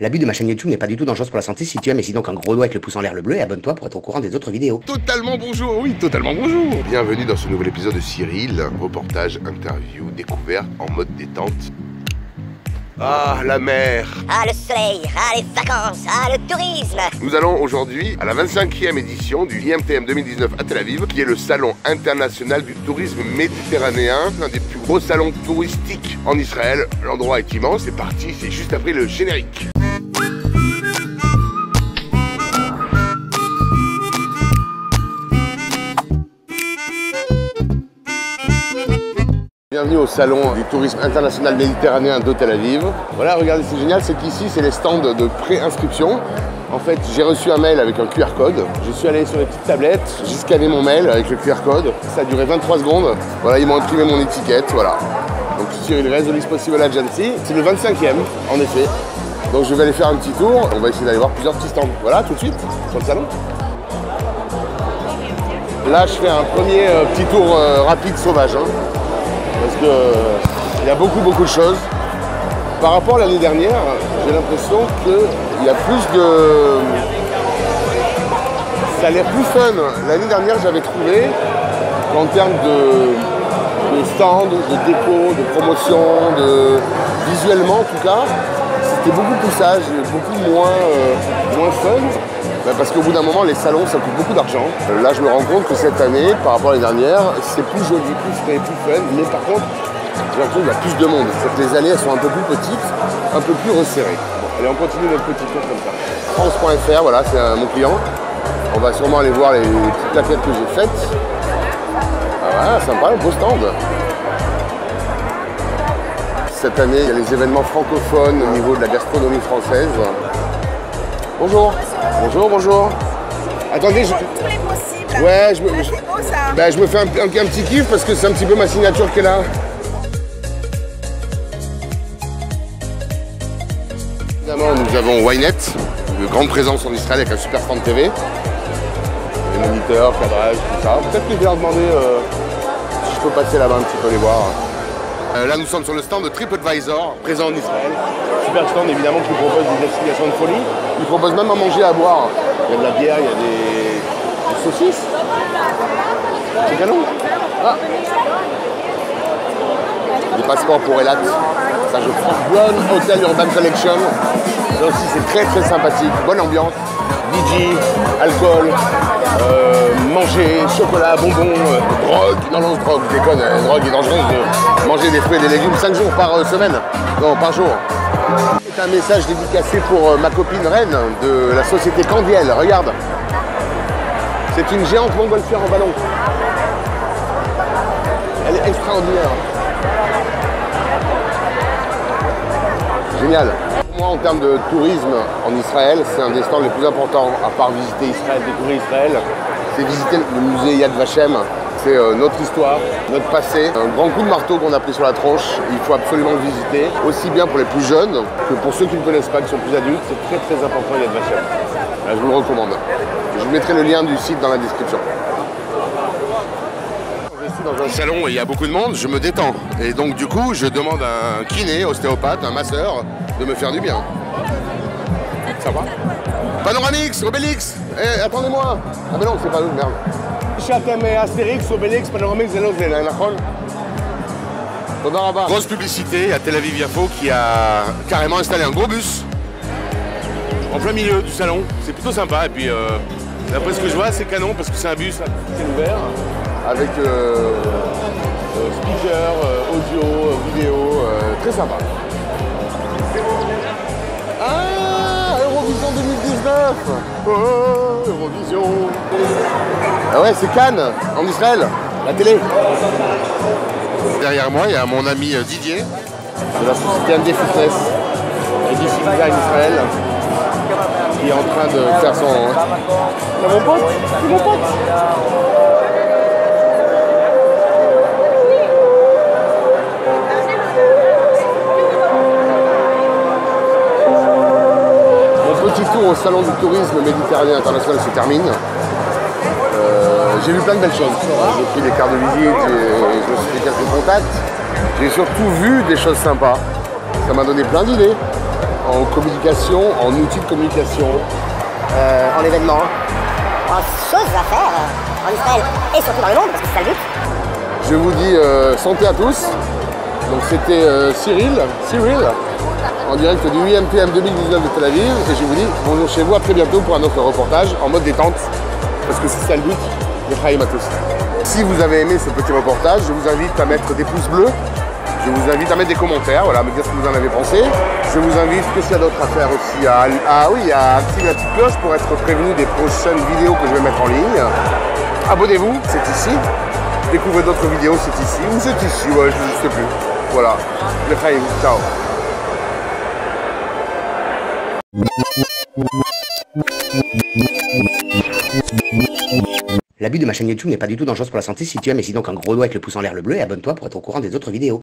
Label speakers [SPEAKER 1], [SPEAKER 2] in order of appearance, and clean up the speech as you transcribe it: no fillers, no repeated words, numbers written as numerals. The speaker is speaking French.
[SPEAKER 1] L'abus de ma chaîne YouTube n'est pas du tout dangereux pour la santé. Si tu aimes, mets-y donc un gros doigt avec le pouce en l'air le bleu et abonne-toi pour être au courant des autres vidéos.
[SPEAKER 2] Totalement bonjour, oui, totalement bonjour. Bienvenue dans ce nouvel épisode de Cyril, reportage, interview, découverte en mode détente. Ah, la mer.
[SPEAKER 3] Ah, le soleil, ah, les vacances, ah, le tourisme.
[SPEAKER 2] Nous allons aujourd'hui à la 25e édition du IMTM 2019 à Tel Aviv, qui est le salon international du tourisme méditerranéen, l'un des plus gros salons touristiques en Israël. L'endroit est immense, c'est parti, c'est juste après le générique. Bienvenue au salon du tourisme international méditerranéen de Tel Aviv. Voilà, regardez, c'est génial, c'est qu'ici, c'est les stands de pré-inscription. En fait, j'ai reçu un mail avec un QR code. Je suis allé sur les petites tablettes, j'ai scanné mon mail avec le QR code. Ça a duré 23 secondes. Voilà, ils m'ont imprimé mon étiquette, voilà. Donc Cyril Resolution Possible Agency. C'est le 25e, en effet. Donc je vais aller faire un petit tour. On va essayer d'aller voir plusieurs petits stands. Voilà, tout de suite, sur le salon. Là, je fais un premier petit tour rapide sauvage. Parce qu'il y a beaucoup de choses. Par rapport à l'année dernière, j'ai l'impression qu'il y a plus de... Ça a l'air plus fun. L'année dernière, j'avais trouvé qu'en termes de stand, de déco, de promotion, visuellement en tout cas, c'était beaucoup plus sage, beaucoup moins fun. Parce qu'au bout d'un moment, les salons, ça coûte beaucoup d'argent. Là, je me rends compte que cette année, par rapport à l'année dernière, c'est plus joli, plus frais, plus fun. Mais par contre, j'ai l'impression qu'il y a plus de monde. C'est que les allées, elles sont un peu plus petites, un peu plus resserrées. Bon, allez, on continue notre petit tour comme ça. France.fr, voilà, c'est mon client. On va sûrement aller voir les petites plaquettes que j'ai faites. Ah, voilà, sympa, beau stand. Cette année, il y a les événements francophones au niveau de la gastronomie française. Bonjour. Bonjour. Attendez,
[SPEAKER 4] Tous les possibles.
[SPEAKER 2] Ouais,
[SPEAKER 4] C'est beau ça.
[SPEAKER 2] je me fais un petit kiff parce que c'est un petit peu ma signature qui est là. Évidemment, nous avons Ynet, une grande présence en Israël avec un super stand TV. Les moniteurs, cadrage, tout ça. Peut-être que je vais leur demander si je peux passer là-bas un petit peu les voir. Là, nous sommes sur le stand de TripAdvisor, présent en Israël. Super stand, évidemment, qui propose des destinations de folie. Il propose même à manger et à boire. Il y a de la bière, il y a des saucisses. C'est canon. Ah. Des passeports pour Elat. Ça, je prends. Bonne Hotel Urban Collection. Là aussi, c'est très sympathique. Bonne ambiance. DJ, alcool, manger, chocolat, bonbons, drogue. Non, drogue, je déconne. Drogue est dangereuse de manger des fruits et des légumes 5 jours par semaine. Non, par jour. C'est un message dédicacé pour ma copine Reine de la société Candiel. Regarde. C'est une géante montgolfière en ballon. Elle est extraordinaire. Génial. Pour moi, en termes de tourisme en Israël, c'est un des stands les plus importants, à part visiter Israël, découvrir Israël. C'est visiter le musée Yad Vashem. C'est notre histoire, notre passé. Un grand coup de marteau qu'on a pris sur la tronche. Il faut absolument le visiter, aussi bien pour les plus jeunes que pour ceux qui ne connaissent pas, qui sont plus adultes. C'est très important Yad Vashem. Là, je vous le recommande. Je vous mettrai le lien du site dans la description. Je suis dans un salon et il y a beaucoup de monde, je me détends. Et donc du coup, je demande à un kiné, ostéopathe, un masseur, de me faire du bien. Ça va? Panoramix, Obélix. Eh, attendez-moi. Ah ben non, c'est pas eux, merde. Astérix, Obélix, Panoramix, Zélo, grosse publicité à Tel Aviv Yafo qui a carrément installé un gros bus en plein milieu du salon. C'est plutôt sympa et puis d'après ce que je vois, c'est canon parce que c'est un bus à ciel ouvert avec speaker, audio, vidéo, très sympa. Ah, Eurovision 2019. Oh, Eurovision. Ah ouais, c'est Cannes, en Israël, la télé. Derrière moi, il y a mon ami Didier, de la société MD Fitness, et d'ici Design Israël, qui est en train de faire son... C'est mon pote, c'est mon pote. Mon petit tour au salon du tourisme méditerranéen international se termine. J'ai vu plein de belles choses. J'ai pris des cartes de visite, je me suis fait quelques contacts. J'ai surtout vu des choses sympas. Ça m'a donné plein d'idées. en communication, en outil de communication?
[SPEAKER 3] En événement, en choses à faire en Israël et surtout dans le monde, parce que c'est ça le but.
[SPEAKER 2] Je vous dis santé à tous. Donc c'était Cyril, en direct du UMPM 2019 de Tel Aviv. Et je vous dis bonjour chez vous, à très bientôt pour un autre reportage en mode détente. Parce que c'est ça le but. L'Echaim à tous. Si vous avez aimé ce petit reportage, je vous invite à mettre des pouces bleus. Je vous invite à mettre des commentaires, voilà, à me dire ce que vous en avez pensé. Je vous invite, qu'est-ce qu'il y a d'autre à faire aussi, à activer la petite cloche pour être prévenu des prochaines vidéos que je vais mettre en ligne. Abonnez-vous, c'est ici. Découvrez d'autres vidéos, c'est ici. Ou c'est ici, ouais, je ne sais plus. Voilà. L'Echaim, ciao.
[SPEAKER 1] L'abus de ma chaîne YouTube n'est pas du tout dangereux pour la santé si tu aimes et si donc un gros doigt avec le pouce en l'air le bleu et abonne-toi pour être au courant des autres vidéos.